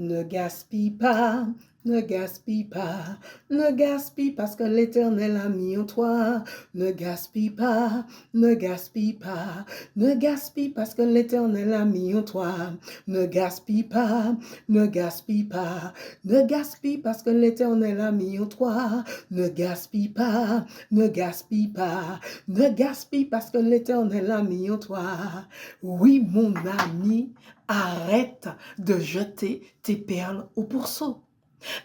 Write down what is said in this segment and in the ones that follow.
Ne gaspille pas, ne gaspille pas, ne gaspille parce que l'Éternel a mis en toi. Ne gaspille pas, ne gaspille pas, ne gaspille parce que l'Éternel a mis en toi. Ne gaspille pas, ne gaspille pas, ne gaspille parce que l'Éternel a mis en toi. Ne gaspille pas, ne gaspille pas, ne gaspille parce que l'Éternel a mis en toi. Oui, mon ami, arrête de jeter tes perles au pourceau.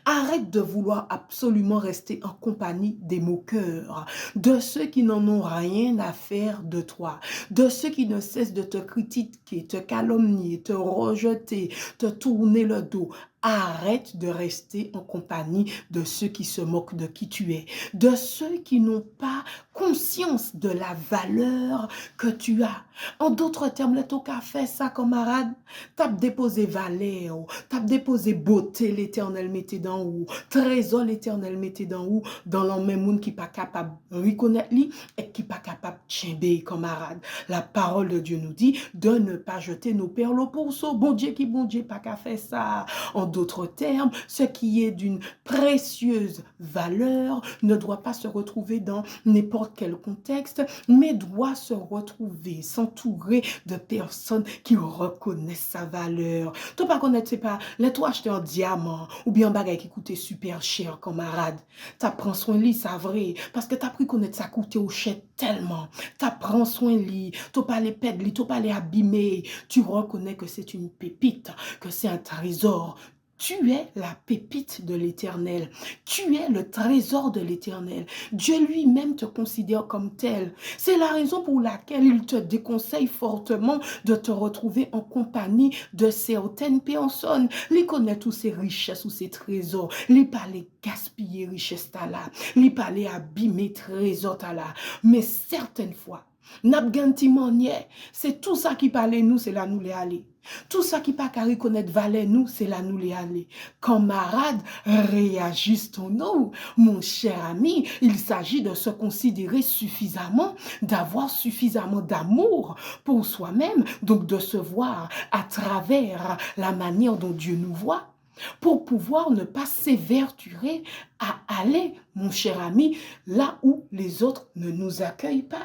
Arrête de vouloir absolument rester en compagnie des moqueurs, de ceux qui n'en ont rien à faire de toi, de ceux qui ne cessent de te critiquer, te calomnier, te rejeter, te tourner le dos. Arrête de rester en compagnie de ceux qui se moquent de qui tu es, de ceux qui n'ont pas conscience de la valeur que tu as. En d'autres termes, le taux qu'a fait ça, camarade, t'as déposé valeur, t'as déposé beauté, l'Éternel mettait dans haut, trésor l'Éternel mettait dans haut, dans le même monde qui pas capable de reconnaître lui et qui pas capable de chimber, camarade. La parole de Dieu nous dit de ne pas jeter nos perles au pourceau. Bon Dieu, pas qu'à faire ça. En d'autres termes, ce qui est d'une précieuse valeur ne doit pas se retrouver dans n'importe quel contexte, mais doit se retrouver, s'entourer de personnes qui reconnaissent sa valeur. Tu pas connaître, c'est pas, les toi acheter un diamant ou bien un bagage qui coûtait super cher, camarade. Tu prends soin de lui, c'est vrai, parce que tu as pris connaître ça coûtait au cher tellement. Tu prends soin de lui, tu pas les perdre, tu pas les abîmer. Tu reconnais que c'est une pépite, que c'est un trésor. Tu es la pépite de l'Éternel. Tu es le trésor de l'Éternel. Dieu lui-même te considère comme tel. C'est la raison pour laquelle il te déconseille fortement de te retrouver en compagnie de certaines personnes. Les connaître tous ces richesses ou ces trésors. Les pas les gaspiller richesses là. Les pas les abîmer trésors là. Mais certaines fois, c'est tout ça qui parle nous, c'est là nous les aller. Tout ça qui pas qu'à reconnaître valeur nous, c'est là nous les aller. Camarade, réagissons-nous. Mon cher ami, il s'agit de se considérer suffisamment, d'avoir suffisamment d'amour pour soi-même, donc de se voir à travers la manière dont Dieu nous voit, pour pouvoir ne pas s'éverturer à aller, mon cher ami, là où les autres ne nous accueillent pas.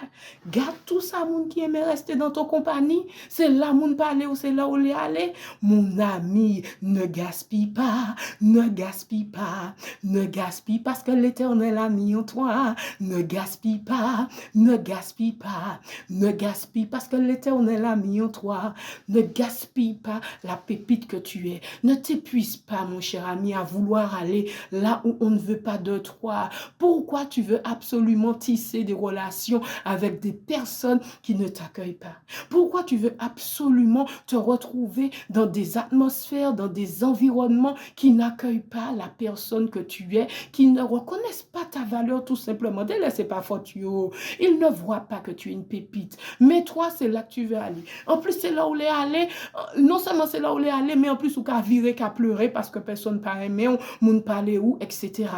Garde tout ça, moun qui aime rester dans ton compagnie. C'est là moun parler ou c'est là où les aller. Mon ami, ne gaspille pas, ne gaspille pas, ne gaspille parce que l'Éternel a mis en toi. Ne gaspille pas, ne gaspille pas, ne gaspille parce que l'Éternel a mis en toi. Ne gaspille pas la pépite que tu es. Ne t'épuise pas, mon cher ami, à vouloir aller là où on ne veut pas de toi. Pourquoi tu veux absolument tisser des relations avec des personnes qui ne t'accueillent pas? Pourquoi tu veux absolument te retrouver dans des atmosphères, dans des environnements qui n'accueillent pas la personne que tu es, qui ne reconnaissent pas ta valeur tout simplement? Délaissez pas faute, yo. Ils ne voient pas que tu es une pépite. Mais toi, c'est là que tu veux aller. En plus, c'est là où les aller. Non seulement c'est là où les aller, mais en plus, ou qu'à virer, qu'à pleurer parce que personne ne paraît, mais on ne parle où, etc.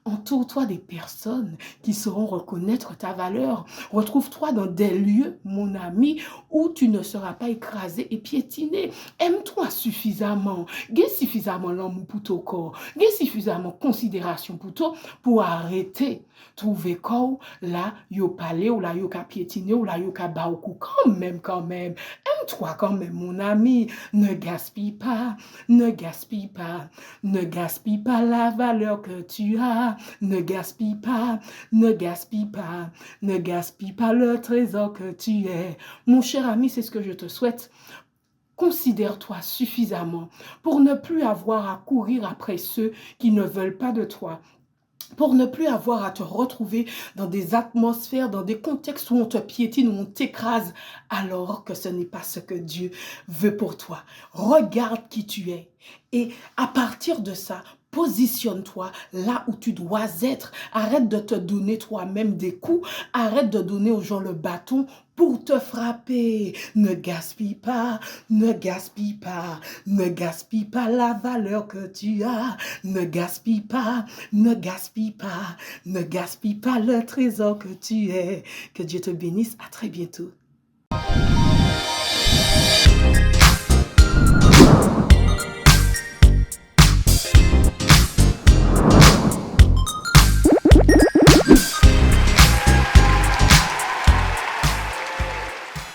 Entoure-toi des personnes qui sauront reconnaître ta valeur. Retrouve-toi dans des lieux, mon ami, où tu ne seras pas écrasé et piétiné. Aime-toi suffisamment. Gagne suffisamment l'amour pour ton corps. Gagne suffisamment considération pour toi pour arrêter. Trouver quoi là, yo parler ou là, yo ka piétiner ou là, yo ka ba au cou. Quand même. Aime-toi quand même, mon ami. Ne gaspille pas, ne gaspille pas, ne gaspille pas la valeur que tu as. Ne gaspille pas, ne gaspille pas, ne gaspille pas le trésor que tu es. Mon cher ami, c'est ce que je te souhaite. Considère-toi suffisamment pour ne plus avoir à courir après ceux qui ne veulent pas de toi, pour ne plus avoir à te retrouver dans des atmosphères, dans des contextes où on te piétine, où on t'écrase, alors que ce n'est pas ce que Dieu veut pour toi. Regarde qui tu es et à partir de ça, positionne-toi là où tu dois être. Arrête de te donner toi-même des coups. Arrête de donner aux gens le bâton pour te frapper. Ne gaspille pas, ne gaspille pas, ne gaspille pas la valeur que tu as. Ne gaspille pas, ne gaspille pas, ne gaspille pas le trésor que tu es. Que Dieu te bénisse. À très bientôt.